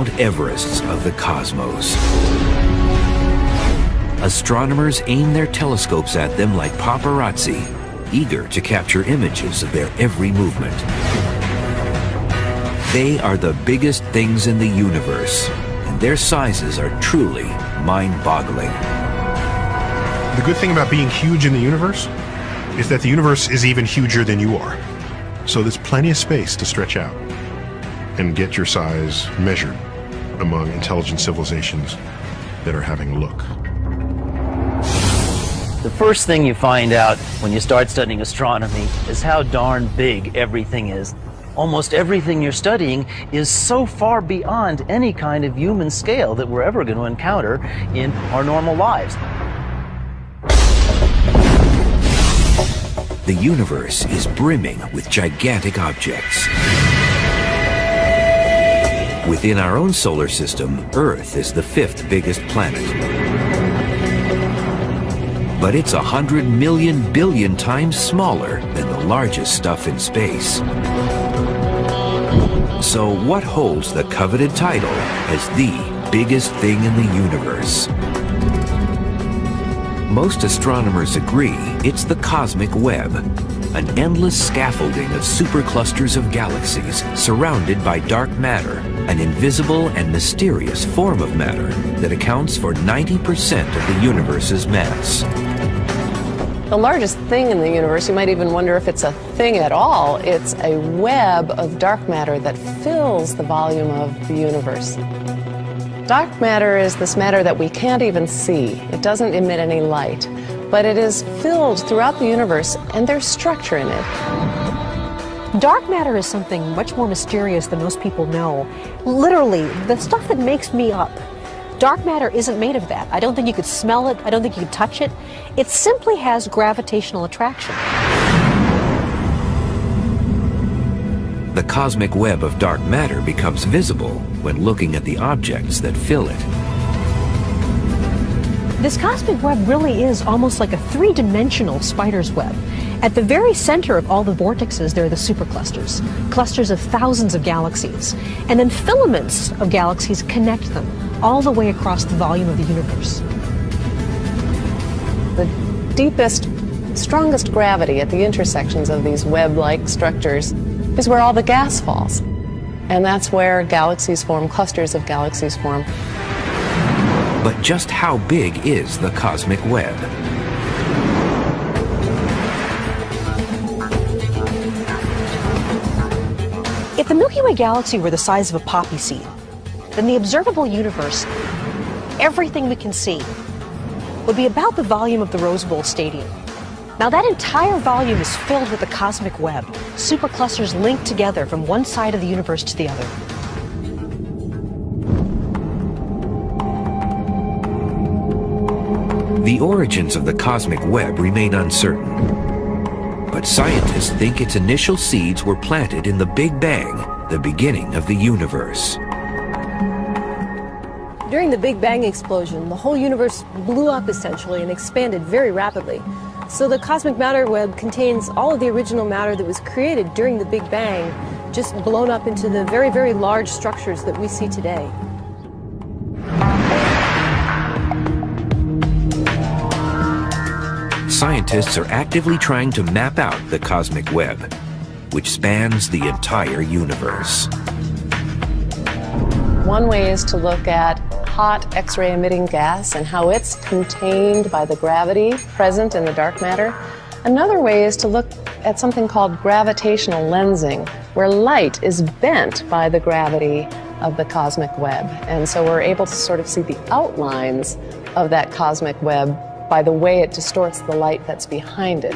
Mount Everests of the cosmos. Astronomers aim their telescopes at them like paparazzi, eager to capture images of their every movement. They are the biggest things in the universe, and their sizes are truly mind-boggling. The good thing about being huge in the universe is that the universe is even huger than you are. So there's plenty of space to stretch out and get your size measured among intelligent civilizations that are having a look. The first thing you find out when you start studying astronomy is how darn big everything is. Almost everything you're studying is so far beyond any kind of human scale that we're ever going to encounter in our normal lives. The universe is brimming with gigantic objects. Within our own solar system, Earth is the 5th biggest planet. But it's 100 million billion times smaller than the largest stuff in space. So what holds the coveted title as the biggest thing in the universe? Most astronomers agree it's the cosmic web, an endless scaffolding of superclusters of galaxies surrounded by dark matter, an invisible and mysterious form of matter that accounts for 90% of the universe's mass. The largest thing in the universe, you might even wonder if it's a thing at all. It's a web of dark matter that fills the volume of the universe. Dark matter is this matter that we can't even see. It doesn't emit any light, but it is filled throughout the universe, and there's structure in it. Dark matter is something much more mysterious than most people know. Literally, the stuff that makes me up. Dark matter isn't made of that. I don't think you could smell it. I don't think you could touch it. It simply has gravitational attraction. The cosmic web of dark matter becomes visible when looking at the objects that fill it. This cosmic web really is almost like a three-dimensional spider's web. At the very center of all the vortexes, there are the superclusters, clusters of thousands of galaxies, and then filaments of galaxies connect them all the way across the volume of the universe. The deepest, strongest gravity at the intersections of these web-like structures is where all the gas falls. And that's where galaxies form, clusters of galaxies form. But just how big is the cosmic web? If the Milky Way galaxy were the size of a poppy seed, then the observable universe, everything we can see, would be about the volume of the Rose Bowl Stadium. Now that entire volume is filled with the cosmic web, superclusters linked together from one side of the universe to the other. The origins of the cosmic web remain uncertain, but scientists think its initial seeds were planted in the Big Bang, the beginning of the universe. During the Big Bang explosion, the whole universe blew up essentially and expanded very rapidly. So the cosmic matter web contains all of the original matter that was created during the Big Bang, just blown up into the very, very large structures that we see today. Scientists are actively trying to map out the cosmic web, which spans the entire universe. One way is to look at hot X-ray emitting gas and how it's contained by the gravity present in the dark matter. Another way is to look at something called gravitational lensing, where light is bent by the gravity of the cosmic web. And so we're able to sort of see the outlines of that cosmic web by the way it distorts the light that's behind it.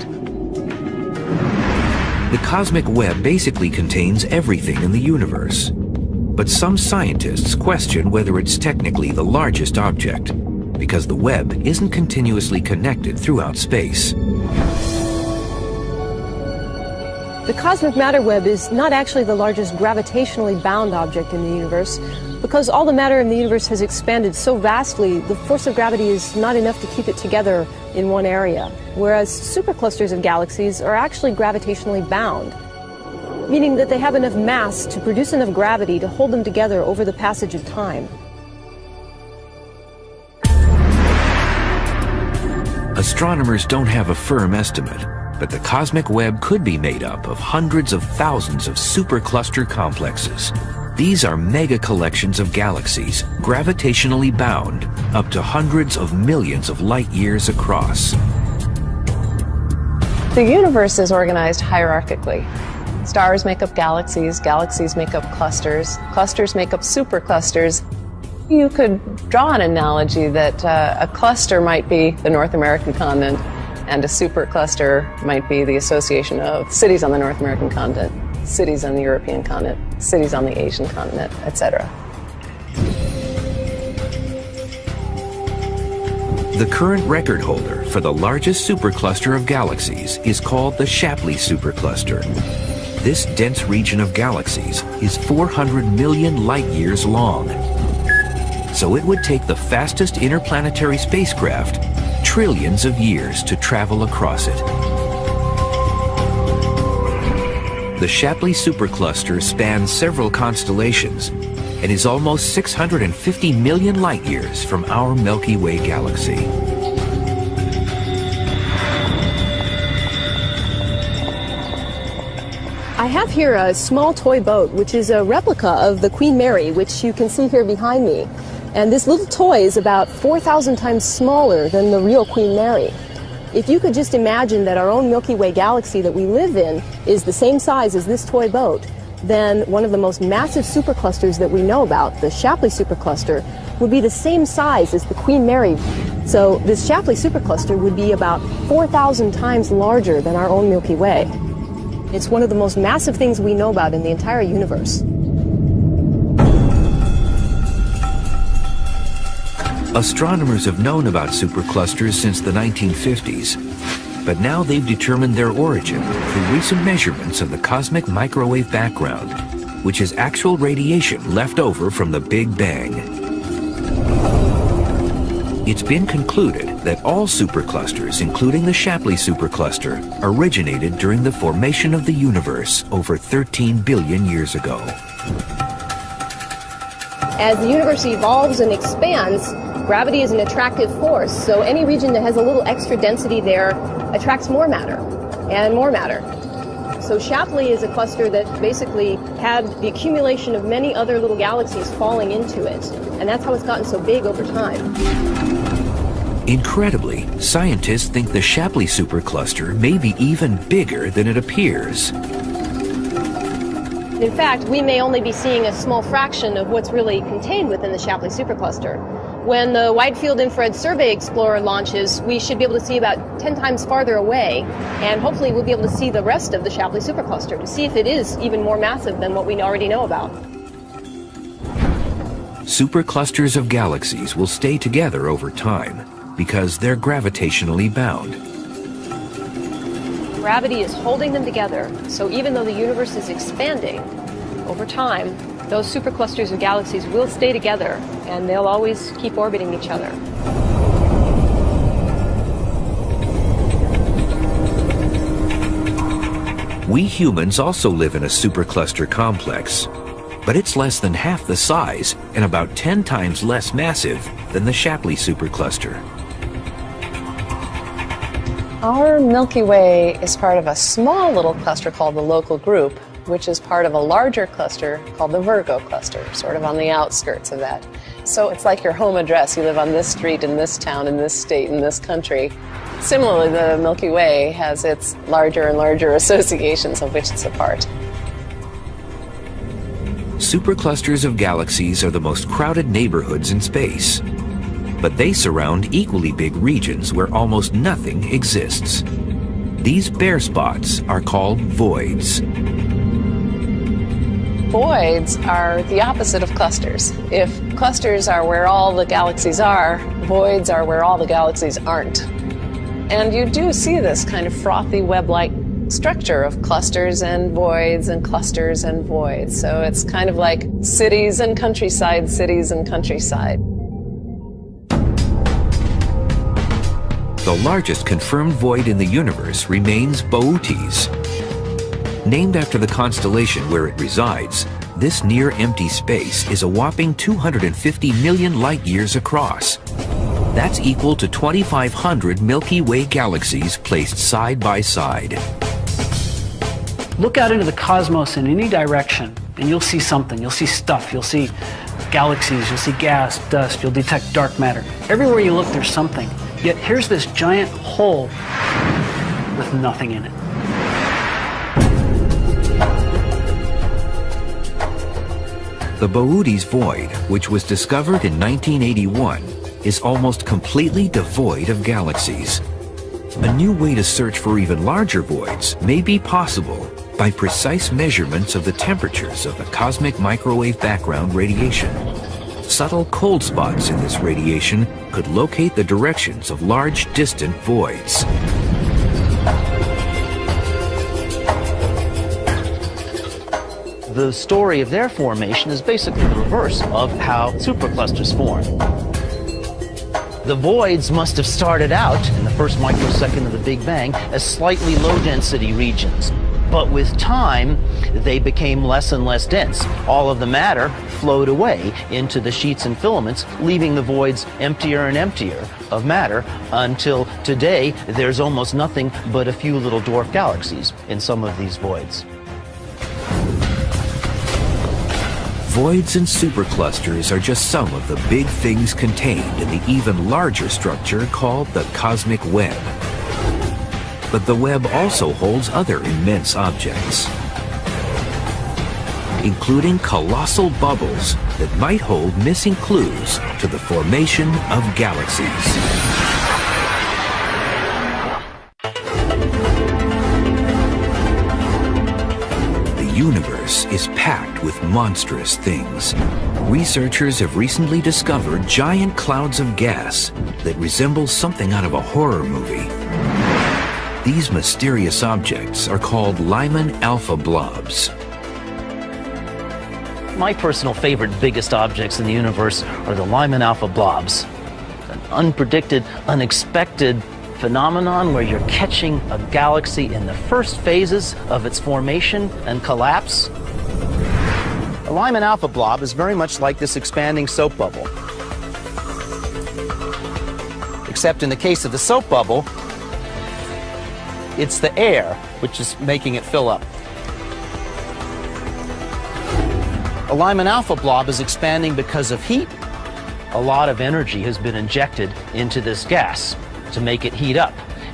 The cosmic web basically contains everything in the universe. But some scientists question whether it's technically the largest object, because the web isn't continuously connected throughout space. The cosmic matter web is not actually the largest gravitationally bound object in the universe, because all the matter in the universe has expanded so vastly, the force of gravity is not enough to keep it together in one area, whereas superclusters of galaxies are actually gravitationally bound. meaning that they have enough mass to produce enough gravity to hold them together over the passage of time. Astronomers don't have a firm estimate, but the cosmic web could be made up of hundreds of thousands of supercluster complexes. These are mega collections of galaxies, gravitationally bound, up to hundreds of millions of light years across. The universe is organized hierarchically. Stars make up galaxies, galaxies make up clusters, clusters make up superclusters. You could draw an analogy that a cluster might be the North American continent, and a supercluster might be the association of cities on the North American continent, cities on the European continent, cities on the Asian continent, etc. The current record holder for the largest supercluster of galaxies is called the Shapley Supercluster. This dense region of galaxies is 400 million light-years long. So it would take the fastest interplanetary spacecraft trillions of years to travel across it. The Shapley Supercluster spans several constellations and is almost 650 million light-years from our Milky Way galaxy. I have here a small toy boat, which is a replica of the Queen Mary, which you can see here behind me. And this little toy is about 4,000 times smaller than the real Queen Mary. If you could just imagine that our own Milky Way galaxy that we live in is the same size as this toy boat, then one of the most massive superclusters that we know about, the Shapley Supercluster, would be the same size as the Queen Mary. So this Shapley Supercluster would be about 4,000 times larger than our own Milky Way. It's one of the most massive things we know about in the entire universe. Astronomers have known about superclusters since the 1950s, but now they've determined their origin through recent measurements of the cosmic microwave background, which is actual radiation left over from the Big Bang. It's been concluded that all superclusters, including the Shapley Supercluster, originated during the formation of the universe over 13 billion years ago. As the universe evolves and expands, gravity is an attractive force, so any region that has a little extra density there attracts more matter and more matter. So Shapley is a cluster that basically had the accumulation of many other little galaxies falling into it, and that's how it's gotten so big over time. Incredibly, scientists think the Shapley Supercluster may be even bigger than it appears. In fact, we may only be seeing a small fraction of what's really contained within the Shapley Supercluster. When the Wide Field Infrared Survey Explorer launches, we should be able to see about 10 times farther away, and hopefully we'll be able to see the rest of the Shapley Supercluster to see if it is even more massive than what we already know about. Superclusters of galaxies will stay together over time because they're gravitationally bound. Gravity is holding them together, so even though the universe is expanding, over time, those superclusters of galaxies will stay together, and they'll always keep orbiting each other. We humans also live in a supercluster complex, but it's less than half the size and about 10 times less massive than the Shapley Supercluster. Our Milky Way is part of a small little cluster called the Local Group, which is part of a larger cluster called the Virgo cluster, sort of on the outskirts of that. So it's like your home address. You live on this street in this town, in this state, in this country. Similarly, the Milky Way has its larger and larger associations of which it's a part. Superclusters of galaxies are the most crowded neighborhoods in space, but they surround equally big regions where almost nothing exists. These bare spots are called voids. Voids are the opposite of clusters. If clusters are where all the galaxies are, voids are where all the galaxies aren't. And you do see this kind of frothy web-like structure of clusters and voids and clusters and voids. So it's kind of like cities and countryside, cities and countryside. The largest confirmed void in the universe remains Boötes. Named after the constellation where it resides, this near-empty space is a whopping 250 million light-years across. That's equal to 2,500 Milky Way galaxies placed side by side. Look out into the cosmos in any direction, and you'll see something. You'll see stuff. You'll see galaxies. You'll see gas, dust. You'll detect dark matter. Everywhere you look, there's something. Yet here's this giant hole with nothing in it. The Boötes Void, which was discovered in 1981, is almost completely devoid of galaxies. A new way to search for even larger voids may be possible by precise measurements of the temperatures of the cosmic microwave background radiation. Subtle cold spots in this radiation could locate the directions of large distant voids. The story of their formation is basically the reverse of how superclusters form. The voids must have started out in the first microsecond of the Big Bang as slightly low-density regions. But with time, they became less and less dense. All of the matter flowed away into the sheets and filaments, leaving the voids emptier and emptier of matter until today there's almost nothing but a few little dwarf galaxies in some of these voids. Voids and superclusters are just some of the big things contained in the even larger structure called the cosmic web. But the web also holds other immense objects, including colossal bubbles that might hold missing clues to the formation of galaxies. The universe is packed with monstrous things. Researchers have recently discovered giant clouds of gas that resemble something out of a horror movie. These mysterious objects are called Lyman alpha blobs. My personal favorite biggest objects in the universe are the Lyman alpha blobs. An unpredicted, unexpected phenomenon where you're catching a galaxy in the first phases of its formation and collapse. The Lyman alpha blob is very much like this expanding soap bubble. Except in the case of the soap bubble, it's the air which is making it fill up. A Lyman alpha blob is expanding because of heat. A lot of energy has been injected into this gas to make it heat up.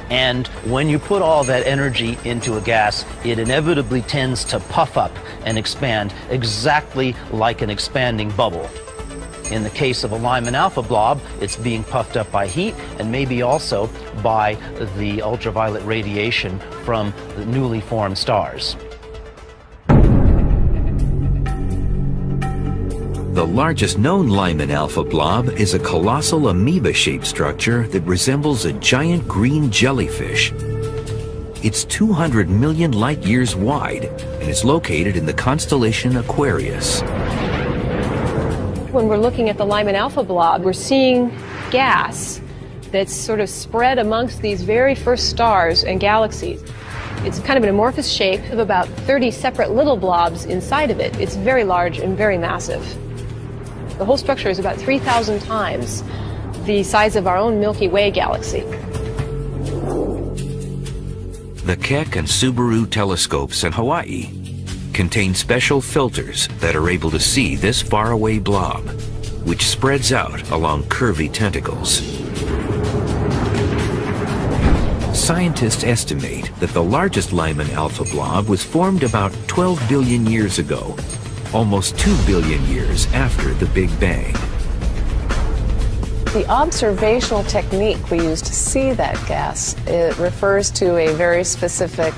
And when you put all that energy into a gas, it inevitably tends to puff up and expand exactly like an expanding bubble. In the case of a Lyman alpha blob, it's being puffed up by heat and maybe also by the ultraviolet radiation from the newly formed stars. The largest known Lyman alpha blob is a colossal amoeba-shaped structure that resembles a giant green jellyfish. It's 200 million light-years wide and is located in the constellation Aquarius. When we're looking at the Lyman alpha blob, we're seeing gas that's sort of spread amongst these very first stars and galaxies. It's kind of an amorphous shape of about 30 separate little blobs inside of it. It's very large and very massive. The whole structure is about 3,000 times the size of our own Milky Way galaxy. The Keck and Subaru telescopes in Hawaii contain special filters that are able to see this faraway blob, which spreads out along curvy tentacles. Scientists estimate that the largest Lyman alpha blob was formed about 12 billion years ago, almost 2 billion years after the Big Bang. The observational technique we use to see that gas, it refers to a very specific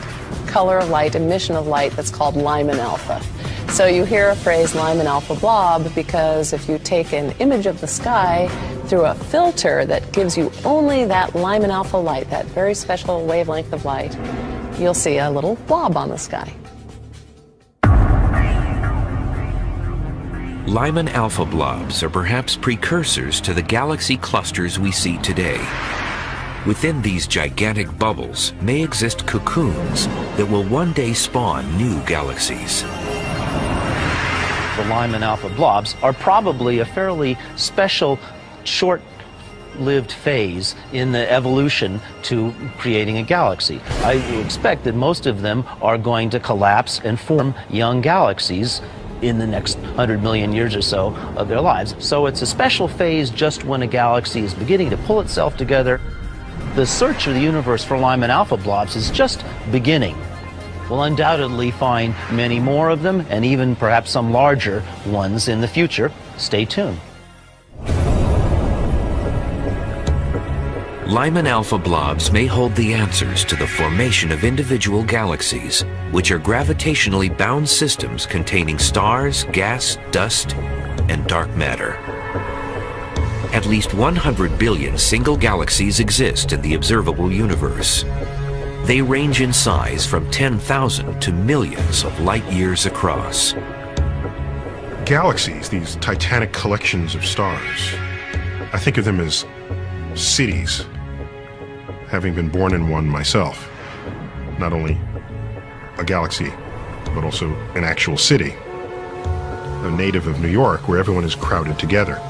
color of light, emission of light that's called Lyman alpha. So you hear a phrase Lyman alpha blob because if you take an image of the sky through a filter that gives you only that Lyman alpha light, that very special wavelength of light, you'll see a little blob on the sky. Lyman alpha blobs are perhaps precursors to the galaxy clusters we see today. Within these gigantic bubbles may exist cocoons that will one day spawn new galaxies. The Lyman alpha blobs are probably a fairly special, short-lived phase in the evolution to creating a galaxy. I expect that most of them are going to collapse and form young galaxies in the next 100 million years or so of their lives. So it's a special phase just when a galaxy is beginning to pull itself together. The search of the universe for Lyman alpha blobs is just beginning. We'll undoubtedly find many more of them, and even perhaps some larger ones in the future. Stay tuned. Lyman alpha blobs may hold the answers to the formation of individual galaxies, which are gravitationally bound systems containing stars, gas, dust, and dark matter. At least 100 billion single galaxies exist in the observable universe. They range in size from 10,000 to millions of light years across. Galaxies, these titanic collections of stars, I think of them as cities, having been born in one myself. Not only a galaxy, but also an actual city. A native of New York, where everyone is crowded together.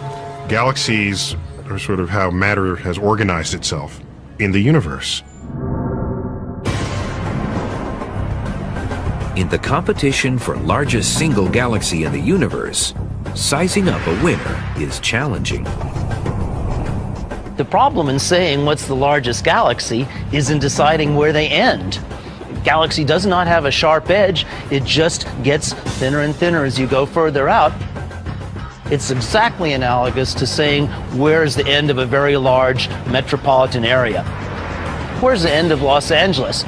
Galaxies are sort of how matter has organized itself in the universe. In the competition for largest single galaxy in the universe, sizing up a winner is challenging. The problem in saying what's the largest galaxy is in deciding where they end. Galaxy does not have a sharp edge, it just gets thinner and thinner as you go further out. It's exactly analogous to saying where's the end of a very large metropolitan area. Where's the end of Los Angeles?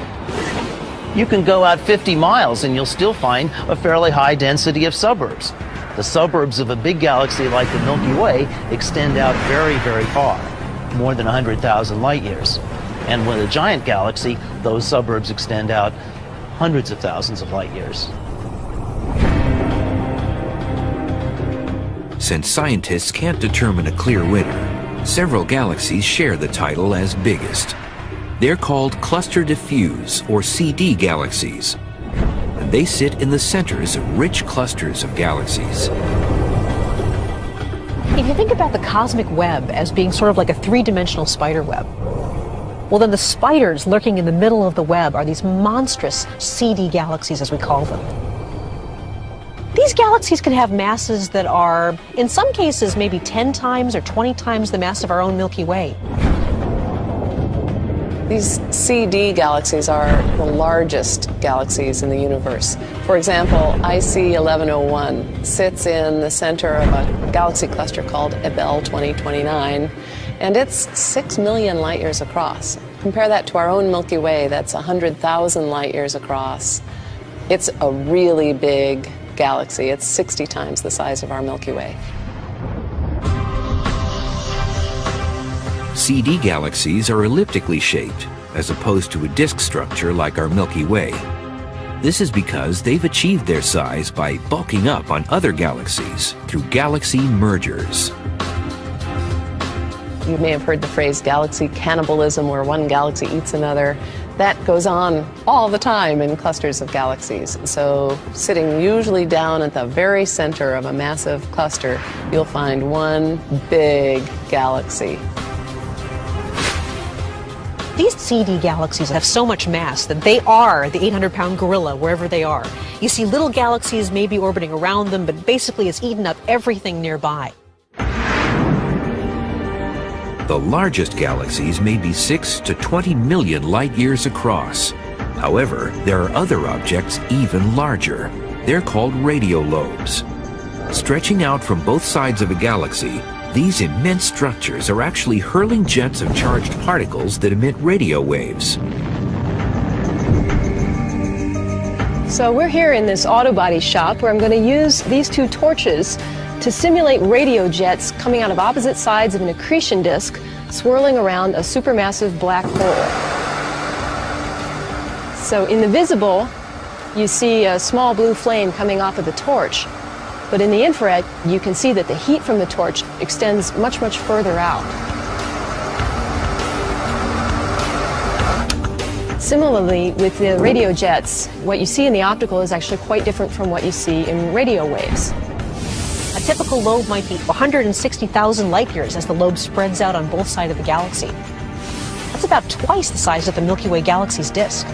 You can go out 50 miles and you'll still find a fairly high density of suburbs. The suburbs of a big galaxy like the Milky Way extend out very, very far, more than 100,000 light years. And with a giant galaxy, those suburbs extend out hundreds of thousands of light years. Since scientists can't determine a clear winner, several galaxies share the title as biggest. They're called cluster diffuse, or CD galaxies, and they sit in the centers of rich clusters of galaxies. If you think about the cosmic web as being sort of like a three-dimensional spider web, well, then the spiders lurking in the middle of the web are these monstrous CD galaxies, as we call them. These galaxies can have masses that are, in some cases, maybe 10 times or 20 times the mass of our own Milky Way. These CD galaxies are the largest galaxies in the universe. For example, IC 1101 sits in the center of a galaxy cluster called Abell 2029, and it's 6 million light years across. Compare that to our own Milky Way, that's 100,000 light years across. It's a really big galaxy. It's 60 times the size of our Milky Way. CD galaxies are elliptically shaped, as opposed to a disk structure like our Milky Way. This is because they've achieved their size by bulking up on other galaxies through galaxy mergers. You may have heard the phrase galaxy cannibalism, where one galaxy eats another. That goes on all the time in clusters of galaxies. So sitting usually down at the very center of a massive cluster, you'll find one big galaxy. These CD galaxies have so much mass that they are the 800-pound gorilla wherever they are. You see little galaxies maybe orbiting around them, but basically it's eaten up everything nearby. The largest galaxies may be 6 to 20 million light years across. However, there are other objects even larger. They're called radiolobes. Stretching out from both sides of a galaxy, these immense structures are actually hurling jets of charged particles that emit radio waves. So we're here in this auto body shop where I'm going to use these two torches to simulate radio jets coming out of opposite sides of an accretion disk swirling around a supermassive black hole. So in the visible, you see a small blue flame coming off of the torch. But in the infrared, you can see that the heat from the torch extends much, much further out. Similarly, with the radio jets, what you see in the optical is actually quite different from what you see in radio waves. A typical lobe might be 160,000 light years as the lobe spreads out on both sides of the galaxy. That's about twice the size of the Milky Way galaxy's disk.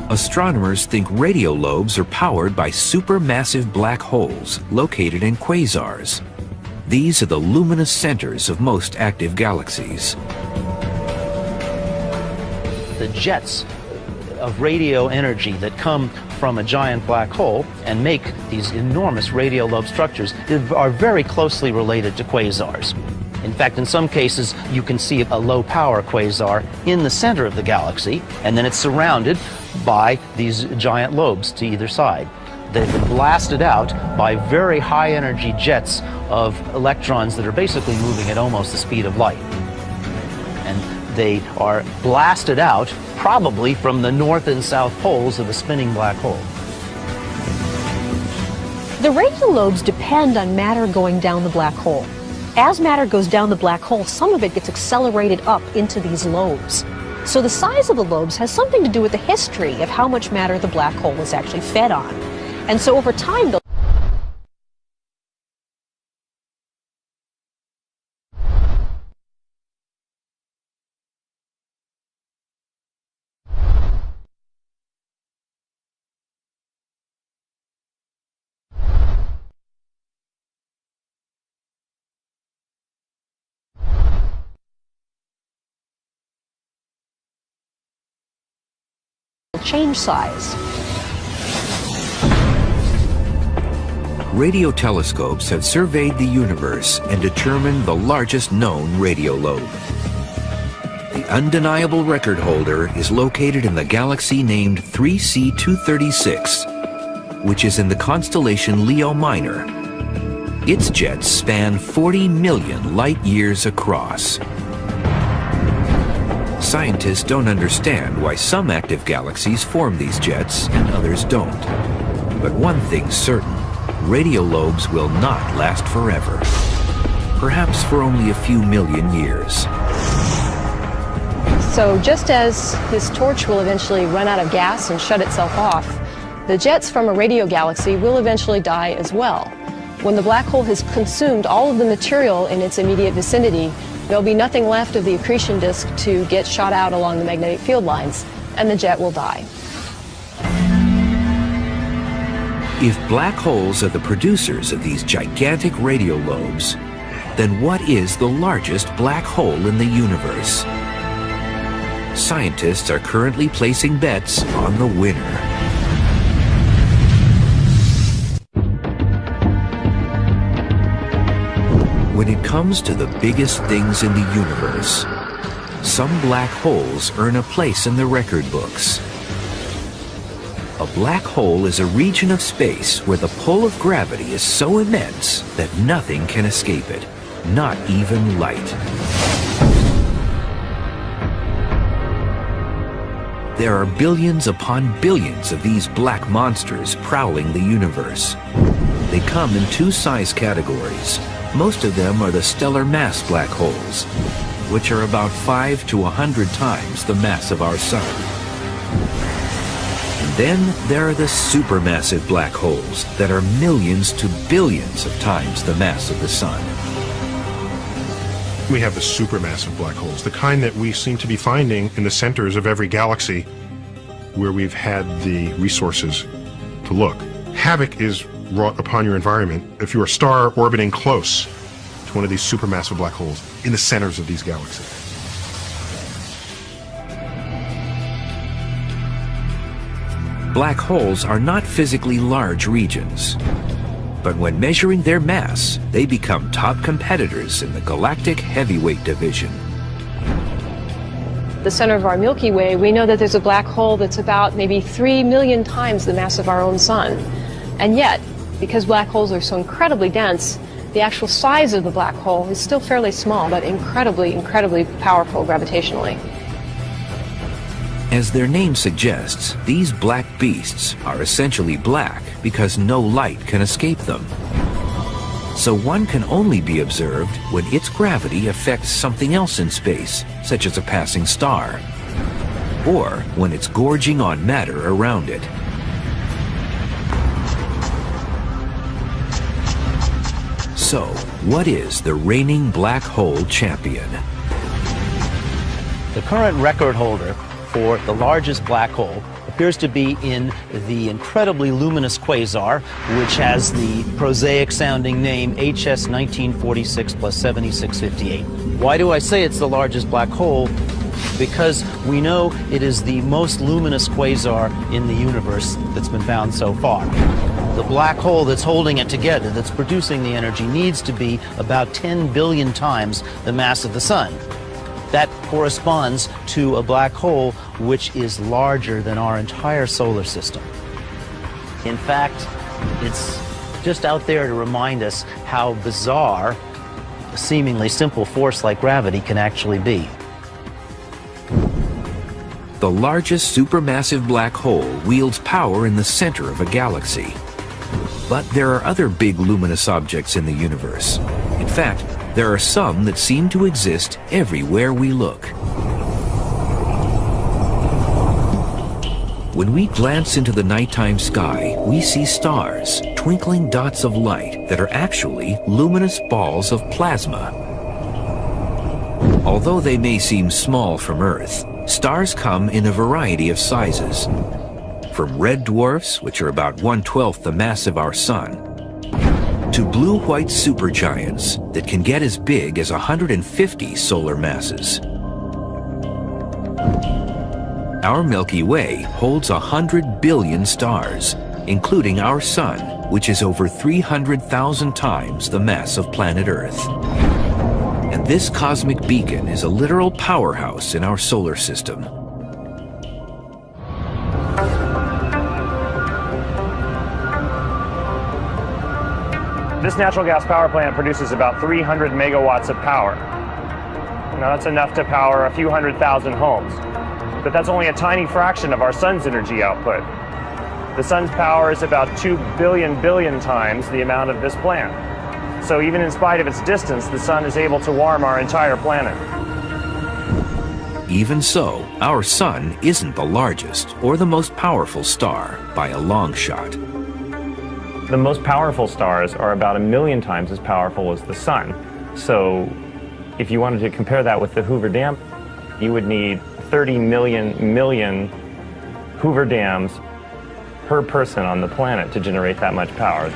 Astronomers think radio lobes are powered by supermassive black holes located in quasars. These are the luminous centers of most active galaxies. The jets of radio energy that come from a giant black hole and make these enormous radio lobe structures are very closely related to quasars. In fact, in some cases, you can see a low-power quasar in the center of the galaxy, and then it's surrounded by these giant lobes to either side. They've been blasted out by very high-energy jets of electrons that are basically moving at almost the speed of light. And they are blasted out probably from the north and south poles of a spinning black hole. The radio lobes depend on matter going down the black hole. As matter goes down the black hole, some of it gets accelerated up into these lobes. So the size of the lobes has something to do with the history of how much matter the black hole is actually fed on. And so over time, change size. Radio telescopes have surveyed the universe and determined the largest known radio lobe. The undeniable record holder is located in the galaxy named 3C236, which is in the constellation Leo Minor. Its jets span 40 million light years across. Scientists don't understand why some active galaxies form these jets and others don't. But one thing's certain, radio lobes will not last forever. Perhaps for only a few million years. So just as this torch will eventually run out of gas and shut itself off, the jets from a radio galaxy will eventually die as well. When the black hole has consumed all of the material in its immediate vicinity, there'll be nothing left of the accretion disk to get shot out along the magnetic field lines, and the jet will die. If black holes are the producers of these gigantic radio lobes, then what is the largest black hole in the universe? Scientists are currently placing bets on the winner. When it comes to the biggest things in the universe, some black holes earn a place in the record books. A black hole is a region of space where the pull of gravity is so immense that nothing can escape it, not even light. There are billions upon billions of these black monsters prowling the universe. They come in two size categories. Most of them are the stellar mass black holes, which are about 5 to 100 times the mass of our sun. And then there are the supermassive black holes that are millions to billions of times the mass of the sun. We have the supermassive black holes, the kind that we seem to be finding in the centers of every galaxy where we've had the resources to look. Havoc is wrought upon your environment if you're a star orbiting close to one of these supermassive black holes in the centers of these galaxies. Black holes are not physically large regions, but when measuring their mass, they become top competitors in the galactic heavyweight division. The center of our Milky Way, we know that there's a black hole that's about maybe 3 million times the mass of our own sun. And yet, because black holes are so incredibly dense, the actual size of the black hole is still fairly small, but incredibly, incredibly powerful gravitationally. As their name suggests, these black beasts are essentially black because no light can escape them. so one can only be observed when its gravity affects something else in space, such as a passing star, or when it's gorging on matter around it. So, what is the reigning black hole champion? The current record holder for the largest black hole appears to be in the incredibly luminous quasar, which has the prosaic-sounding name HS 1946 plus 7658. Why do I say it's the largest black hole? Because we know it is the most luminous quasar in the universe that's been found so far. The black hole that's holding it together, that's producing the energy, needs to be about 10 billion times the mass of the sun. That corresponds to a black hole which is larger than our entire solar system. In fact, it's just out there to remind us how bizarre a seemingly simple force like gravity can actually be. The largest supermassive black hole wields power in the center of a galaxy. But there are other big luminous objects in the universe. In fact, there are some that seem to exist everywhere we look. When we glance into the nighttime sky, we see stars, twinkling dots of light that are actually luminous balls of plasma. Although they may seem small from Earth, stars come in a variety of sizes. From red dwarfs, which are about 1/12 the mass of our sun, to blue-white supergiants that can get as big as 150 solar masses. Our Milky Way holds 100 billion stars, including our sun, which is over 300,000 times the mass of planet Earth. And this cosmic beacon is a literal powerhouse in our solar system. This natural gas power plant produces about 300 megawatts of power. Now that's enough to power a few 100,000 homes. But that's only a tiny fraction of our sun's energy output. The sun's power is about 2 billion times the amount of this plant. So even in spite of its distance, the sun is able to warm our entire planet. Even so, our sun isn't the largest or the most powerful star by a long shot. The most powerful stars are about 1 million times as powerful as the sun. So if you wanted to compare that with the Hoover Dam, you would need 30 million Hoover Dams per person on the planet to generate that much power.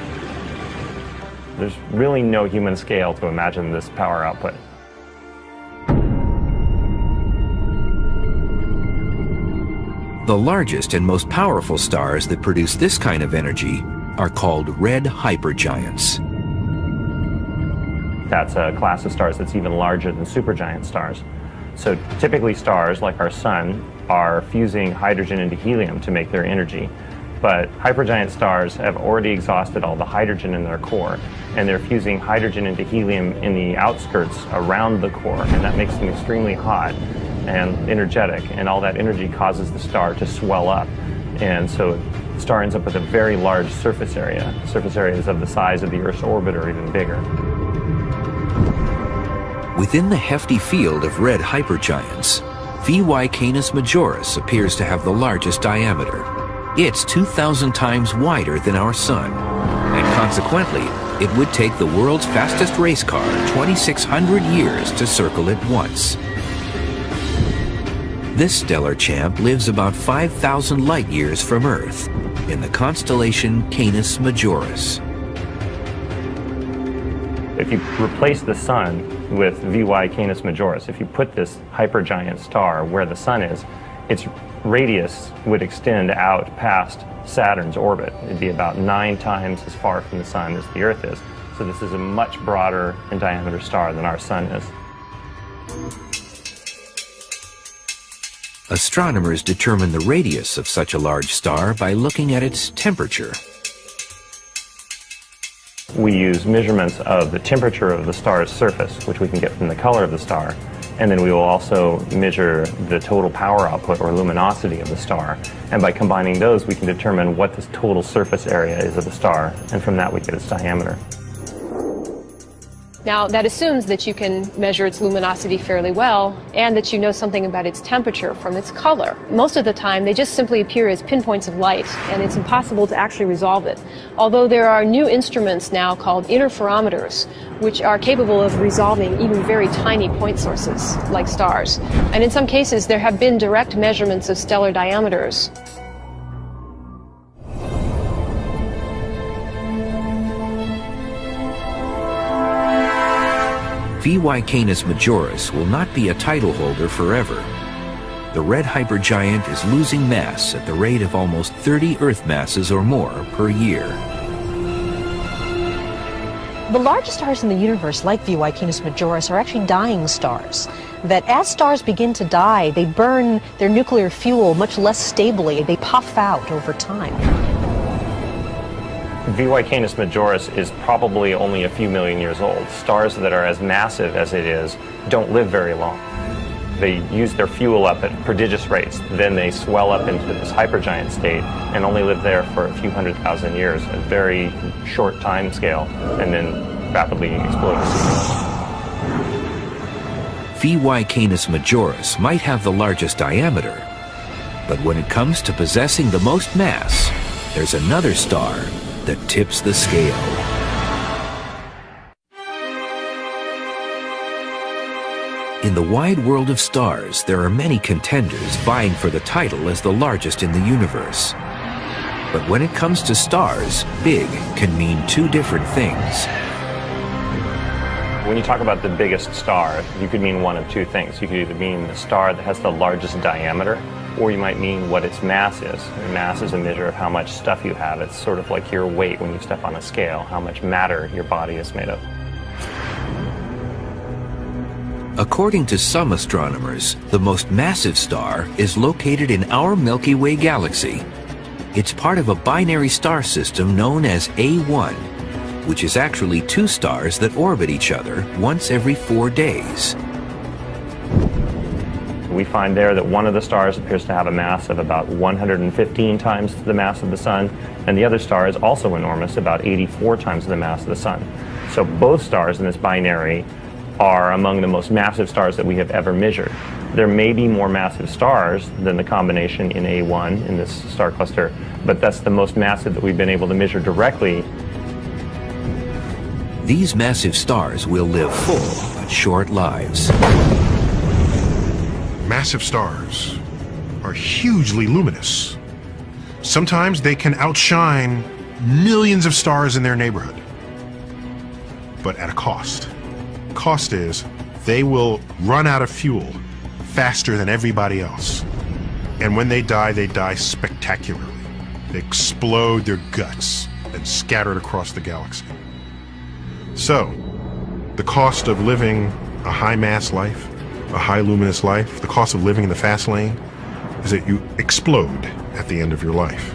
There's really no human scale to imagine this power output. The largest and most powerful stars that produce this kind of energy are called red hypergiants. That's a class of stars that's even larger than supergiant stars. So typically stars, like our sun, are fusing hydrogen into helium to make their energy. But hypergiant stars have already exhausted all the hydrogen in their core, and they're fusing hydrogen into helium in the outskirts around the core, and that makes them extremely hot and energetic, and all that energy causes the star to swell up. And so the star ends up with a very large surface area. Surface areas of the size of the Earth's orbit or even bigger. Within the hefty field of red hypergiants, VY Canis Majoris appears to have the largest diameter. It's 2,000 times wider than our sun, and consequently, it would take the world's fastest race car 2,600 years to circle it once. This stellar champ lives about 5,000 light years from Earth, in the constellation Canis Majoris. If you replace the sun with VY Canis Majoris, if you put this hypergiant star where the sun is, its radius would extend out past Saturn's orbit. It'd be about 9 times as far from the sun as the Earth is. So this is a much broader in diameter star than our sun is. Astronomers determine the radius of such a large star by looking at its temperature. We use measurements of the temperature of the star's surface, which we can get from the color of the star, and then we will also measure the total power output or luminosity of the star. And by combining those, we can determine what the total surface area is of the star, and from that we get its diameter. Now, that assumes that you can measure its luminosity fairly well and that you know something about its temperature from its color. Most of the time, they just simply appear as pinpoints of light, and it's impossible to actually resolve it. Although there are new instruments now called interferometers, which are capable of resolving even very tiny point sources, like stars. And in some cases, there have been direct measurements of stellar diameters. VY Canis Majoris will not be a title holder forever. The red hypergiant is losing mass at the rate of almost 30 Earth masses or more per year. The largest stars in the universe, like VY Canis Majoris, are actually dying stars. That as stars begin to die, they burn their nuclear fuel much less stably. They puff out over time. VY Canis Majoris is probably only a few million years old. Stars that are as massive as it is don't live very long. They use their fuel up at prodigious rates. Then they swell up into this hypergiant state and only live there for a few 100,000 years, a very short time scale, and then rapidly explode. VY Canis Majoris might have the largest diameter, but when it comes to possessing the most mass, there's another star that tips the scale. In the wide world of stars, there are many contenders vying for the title as the largest in the universe. But when it comes to stars, big can mean two different things. When you talk about the biggest star, you could mean one of two things. You could either mean the star that has the largest diameter, or you might mean what its mass is. And mass is a measure of how much stuff you have. It's sort of like your weight when you step on a scale, how much matter your body is made of. According to some astronomers, the most massive star is located in our Milky Way galaxy. It's part of a binary star system known as A1, which is actually two stars that orbit each other once every 4 days. We find there that one of the stars appears to have a mass of about 115 times the mass of the Sun, and the other star is also enormous, about 84 times the mass of the Sun. So both stars in this binary are among the most massive stars that we have ever measured. There may be more massive stars than the combination in A1 in this star cluster, but that's the most massive that we've been able to measure directly. These massive stars will live full but short lives. Massive stars are hugely luminous. Sometimes they can outshine millions of stars in their neighborhood, but at a cost. Cost is they will run out of fuel faster than everybody else. And when they die spectacularly. They explode their guts and scatter it across the galaxy. So, the cost of living a high-mass life, a high-luminous life, the cost of living in the fast lane, is that you explode at the end of your life.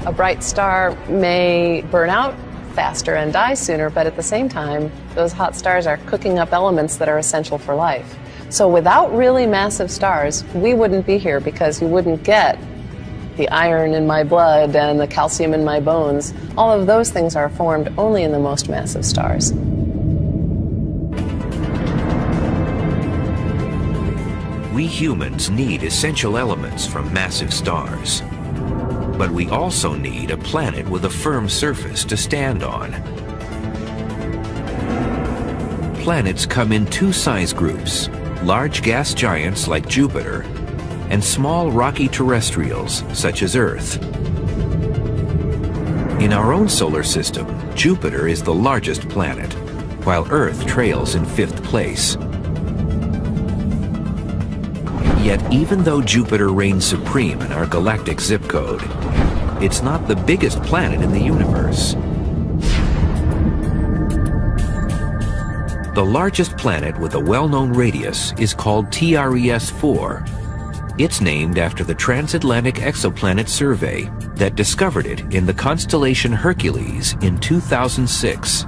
A bright star may burn out faster and die sooner, but at the same time, those hot stars are cooking up elements that are essential for life. So without really massive stars, we wouldn't be here because you wouldn't get the iron in my blood and the calcium in my bones. All of those things are formed only in the most massive stars. We humans need essential elements from massive stars. But we also need a planet with a firm surface to stand on. Planets come in two size groups: large gas giants like Jupiter, and small rocky terrestrials such as Earth. In our own solar system, Jupiter is the largest planet, while Earth trails in 5th place. Yet even though Jupiter reigns supreme in our galactic zip code, it's not the biggest planet in the universe. The largest planet with a well-known radius is called TRES-4. It's named after the Transatlantic Exoplanet Survey that discovered it in the constellation Hercules in 2006.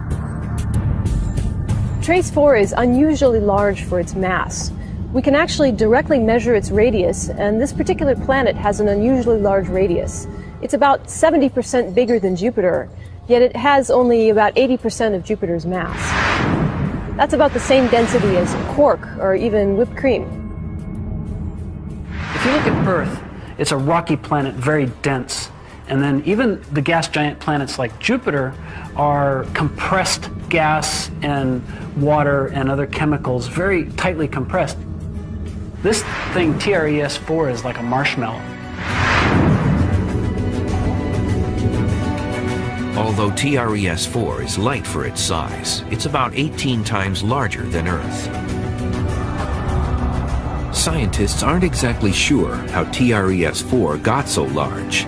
TRES-4 is unusually large for its mass. We can actually directly measure its radius, and this particular planet has an unusually large radius. It's about 70% bigger than Jupiter, yet it has only about 80% of Jupiter's mass. That's about the same density as cork or even whipped cream. If you look at Earth, it's a rocky planet, very dense. And then even the gas giant planets like Jupiter are compressed gas and water and other chemicals, very tightly compressed. This thing, TRES-4, is like a marshmallow. Although TRES-4 is light for its size, it's about 18 times larger than Earth. Scientists aren't exactly sure how TRES-4 got so large.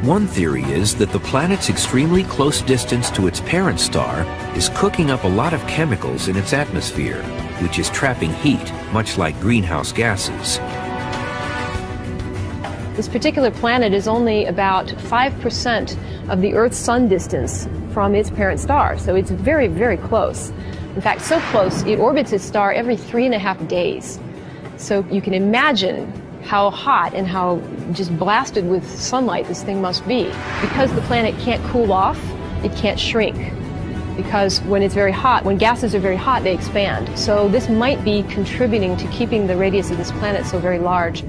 One theory is that the planet's extremely close distance to its parent star is cooking up a lot of chemicals in its atmosphere, which is trapping heat, much like greenhouse gases. This particular planet is only about 5% of the Earth-Sun distance from its parent star, so it's very, very close. In fact, so close, it orbits its star every 3.5 days. So you can imagine how hot and how just blasted with sunlight this thing must be. Because the planet can't cool off, it can't shrink. Because when it's very hot, when gases are very hot, they expand. So this might be contributing to keeping the radius of this planet so very large.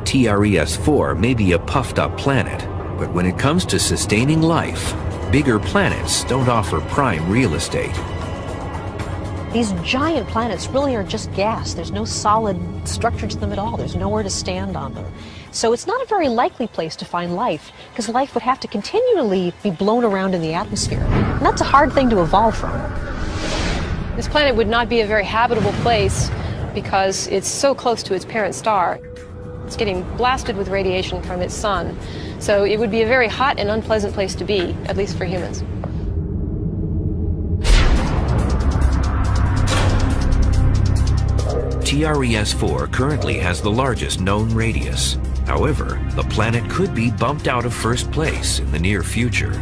TRES-4 may be a puffed-up planet, but when it comes to sustaining life, bigger planets don't offer prime real estate. These giant planets really are just gas. There's no solid structure to them at all. There's nowhere to stand on them. So it's not a very likely place to find life, because life would have to continually be blown around in the atmosphere. And that's a hard thing to evolve from. This planet would not be a very habitable place because it's so close to its parent star. It's getting blasted with radiation from its sun. So it would be a very hot and unpleasant place to be, at least for humans. TRES-4 currently has the largest known radius. However, the planet could be bumped out of first place in the near future.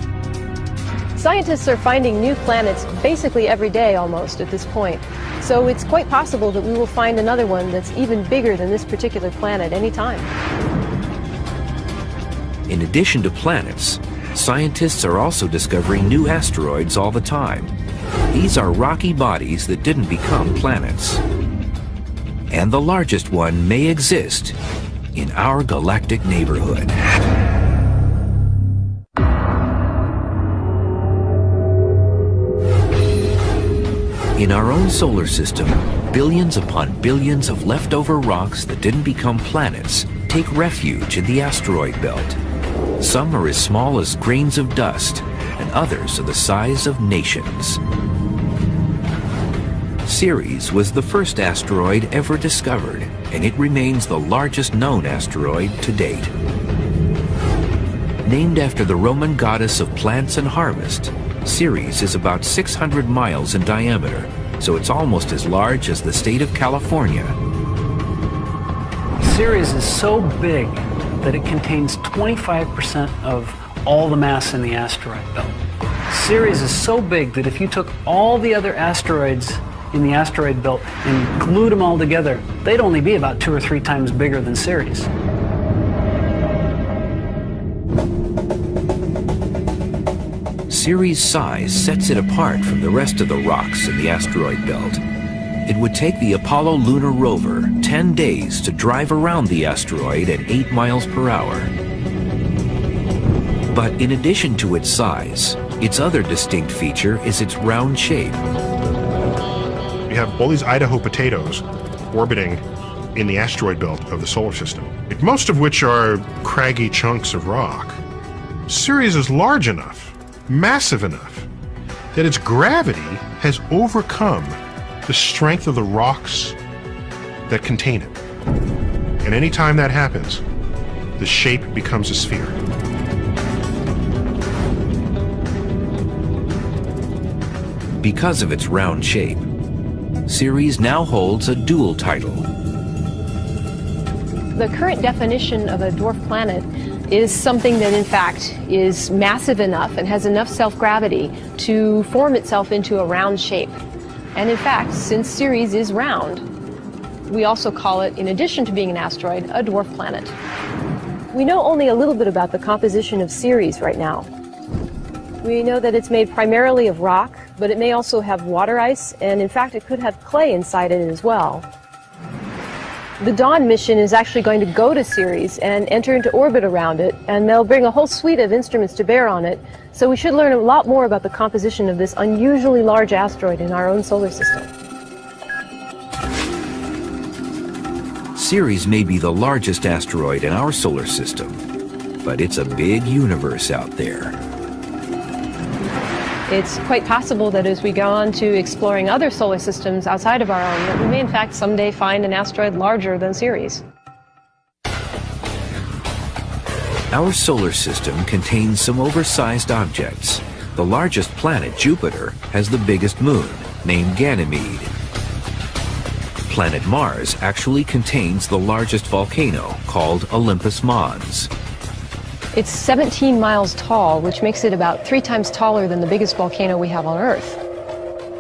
Scientists are finding new planets basically every day almost at this point. So it's quite possible that we will find another one that's even bigger than this particular planet anytime. In addition to planets, scientists are also discovering new asteroids all the time. These are rocky bodies that didn't become planets. And the largest one may exist in our galactic neighborhood. In our own solar system, billions upon billions of leftover rocks that didn't become planets take refuge in the asteroid belt. Some are as small as grains of dust, and others are the size of nations. Ceres was the first asteroid ever discovered, and it remains the largest known asteroid to date. Named after the Roman goddess of plants and harvest, Ceres is about 600 miles in diameter, so it's almost as large as the state of California. Ceres is so big that it contains 25% of all the mass in the asteroid belt. Ceres is so big that if you took all the other asteroids in the asteroid belt and glued them all together, they'd only be about 2 or 3 times bigger than Ceres. Ceres' size sets it apart from the rest of the rocks in the asteroid belt. It would take the Apollo lunar rover 10 days to drive around the asteroid at 8 miles per hour. But in addition to its size, its other distinct feature is its round shape. You have all these Idaho potatoes orbiting in the asteroid belt of the solar system, most of which are craggy chunks of rock. Ceres is large enough, massive enough, that its gravity has overcome the strength of the rocks that contain it. And anytime that happens, the shape becomes a sphere. Because of its round shape, Ceres now holds a dual title. The current definition of a dwarf planet is something that in fact is massive enough and has enough self-gravity to form itself into a round shape. And in fact, since Ceres is round, we also call it, in addition to being an asteroid, a dwarf planet. We know only a little bit about the composition of Ceres right now. We know that it's made primarily of rock, but it may also have water ice, and in fact it could have clay inside it as well. The Dawn mission is actually going to go to Ceres and enter into orbit around it, and they'll bring a whole suite of instruments to bear on it, so we should learn a lot more about the composition of this unusually large asteroid in our own solar system. Ceres may be the largest asteroid in our solar system, but it's a big universe out there. It's quite possible that as we go on to exploring other solar systems outside of our own, that we may in fact someday find an asteroid larger than Ceres. Our solar system contains some oversized objects. The largest planet, Jupiter, has the biggest moon, named Ganymede. Planet Mars actually contains the largest volcano, called Olympus Mons. It's 17 miles tall, which makes it about 3 times taller than the biggest volcano we have on Earth.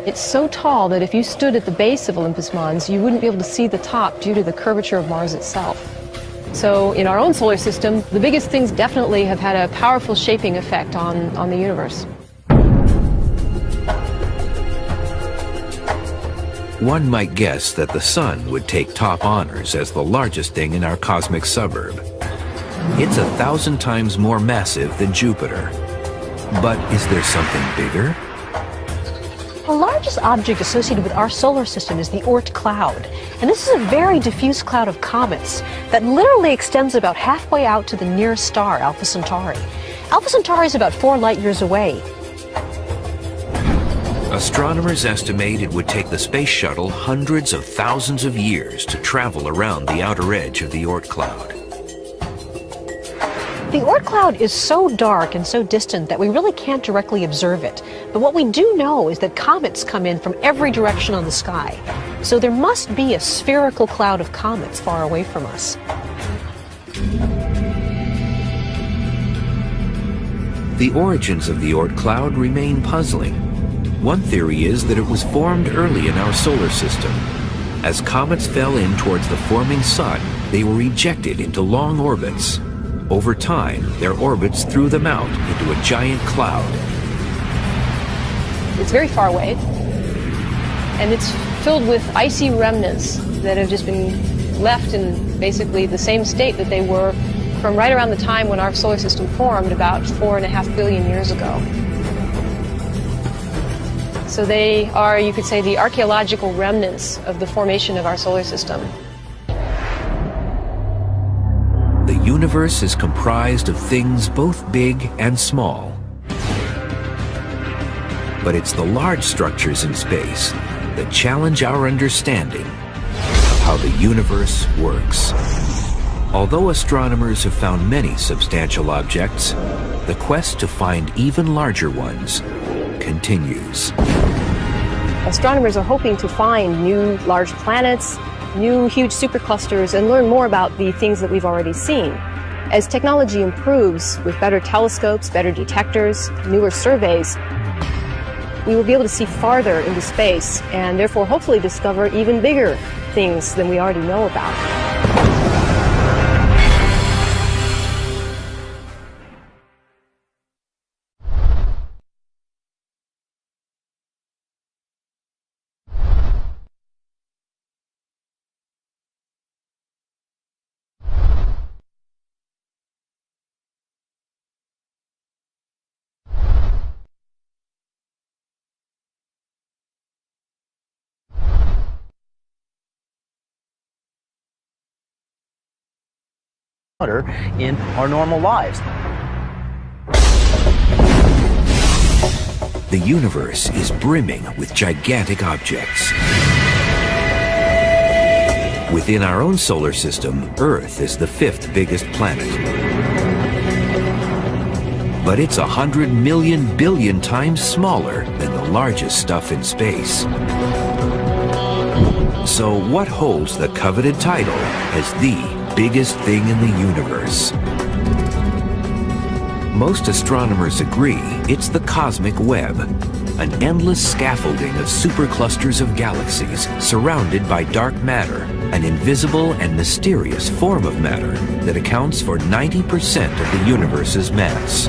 It's so tall that if you stood at the base of Olympus Mons, you wouldn't be able to see the top due to the curvature of Mars itself. So in our own solar system, the biggest things definitely have had a powerful shaping effect on the universe. One might guess that the Sun would take top honors as the largest thing in our cosmic suburb. It's 1,000 times more massive than Jupiter. But is there something bigger? The largest object associated with our solar system is the Oort cloud. And this is a very diffuse cloud of comets that literally extends about halfway out to the nearest star, Alpha Centauri. Alpha Centauri is about 4 light years away. Astronomers estimate it would take the space shuttle hundreds of thousands of years to travel around the outer edge of the Oort cloud. The Oort cloud is so dark and so distant that we really can't directly observe it. But what we do know is that comets come in from every direction on the sky. So there must be a spherical cloud of comets far away from us. The origins of the Oort cloud remain puzzling. One theory is that it was formed early in our solar system. As comets fell in towards the forming sun, they were ejected into long orbits. Over time, their orbits threw them out into a giant cloud. It's very far away, and it's filled with icy remnants that have just been left in basically the same state that they were from right around the time when our solar system formed, about 4.5 billion years ago. So they are, you could say, the archaeological remnants of the formation of our solar system. The universe is comprised of things both big and small. But it's the large structures in space that challenge our understanding of how the universe works. Although astronomers have found many substantial objects, the quest to find even larger ones continues. Astronomers are hoping to find new large planets, new huge superclusters, and learn more about the things that we've already seen. As technology improves with better telescopes, better detectors, newer surveys, we will be able to see farther into space and therefore hopefully discover even bigger things than we already know about. In our normal lives. The universe is brimming with gigantic objects. Within our own solar system, Earth is the 5th biggest planet. But it's 100 million billion times smaller than the largest stuff in space. So what holds the coveted title as the biggest thing in the universe? Most astronomers agree it's the cosmic web, an endless scaffolding of superclusters of galaxies surrounded by dark matter, an invisible and mysterious form of matter that accounts for 90% of the universe's mass.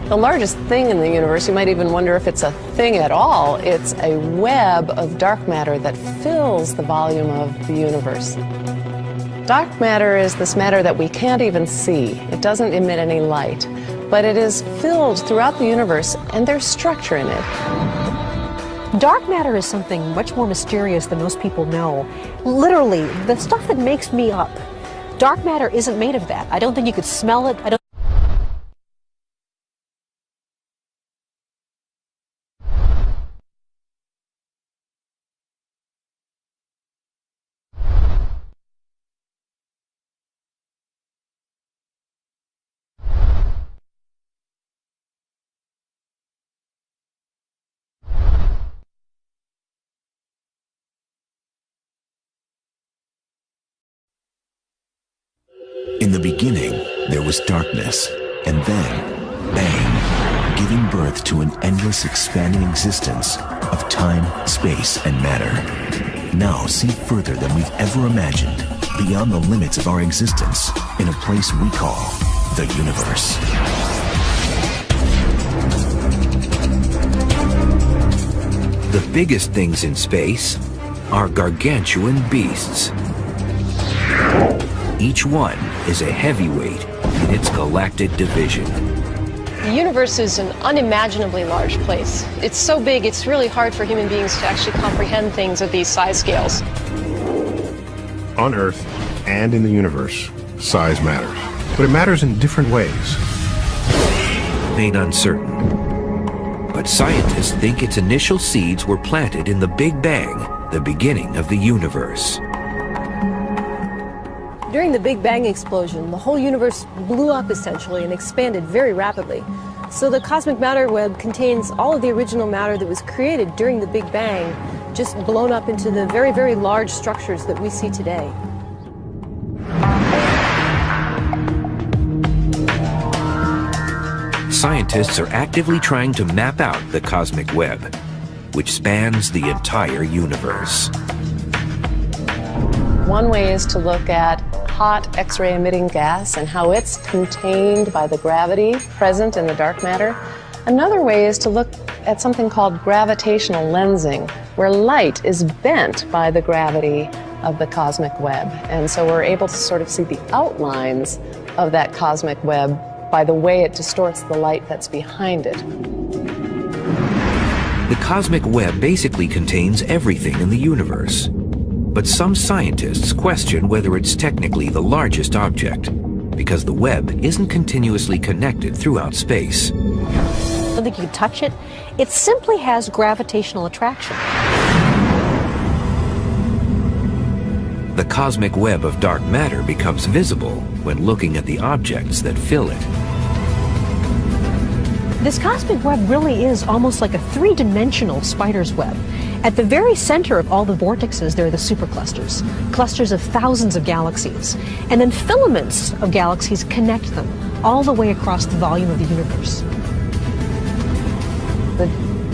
The largest thing in the universe, you might even wonder if it's a thing at all. It's a web of dark matter that fills the volume of the universe. Dark matter is this matter that we can't even see. It doesn't emit any light, but it is filled throughout the universe, and there's structure in it. Dark matter is something much more mysterious than most people know. Literally, the stuff that makes me up. Dark matter isn't made of that. I don't think you could smell it. In the beginning, there was darkness, and then, bang, giving birth to an endless expanding existence of time, space, and matter. Now see further than we've ever imagined, beyond the limits of our existence, in a place we call the universe. The biggest things in space are gargantuan beasts. Each one is a heavyweight in its galactic division. The universe is an unimaginably large place. It's so big, it's really hard for human beings to actually comprehend things at these size scales. On Earth and in the universe, size matters. But it matters in different ways. Made uncertain. But scientists think its initial seeds were planted in the Big Bang, the beginning of the universe. During the Big Bang explosion, the whole universe blew up essentially and expanded very rapidly. So the cosmic matter web contains all of the original matter that was created during the Big Bang, just blown up into the very, very large structures that we see today. Scientists are actively trying to map out the cosmic web, which spans the entire universe. One way is to look at hot X-ray emitting gas and how it's contained by the gravity present in the dark matter. Another way is to look at something called gravitational lensing, where light is bent by the gravity of the cosmic web. And so we're able to sort of see the outlines of that cosmic web by the way it distorts the light that's behind it. The cosmic web basically contains everything in the universe. But some scientists question whether it's technically the largest object, because the web isn't continuously connected throughout space. I don't think you can touch it. It simply has gravitational attraction. The cosmic web of dark matter becomes visible when looking at the objects that fill it. This cosmic web really is almost like a three-dimensional spider's web. At the very center of all the vortexes, there are the superclusters, clusters of thousands of galaxies. And then filaments of galaxies connect them all the way across the volume of the universe. The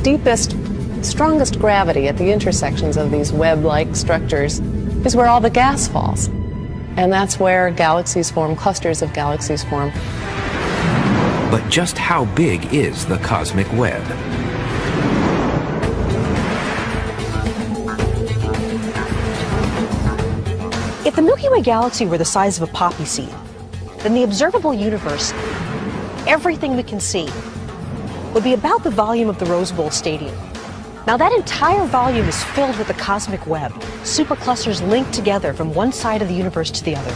deepest, strongest gravity at the intersections of these web-like structures is where all the gas falls. And that's where galaxies form, clusters of galaxies form. But just how big is the cosmic web? If the Milky Way galaxy were the size of a poppy seed, then the observable universe, everything we can see, would be about the volume of the Rose Bowl Stadium. Now that entire volume is filled with the cosmic web, superclusters linked together from one side of the universe to the other.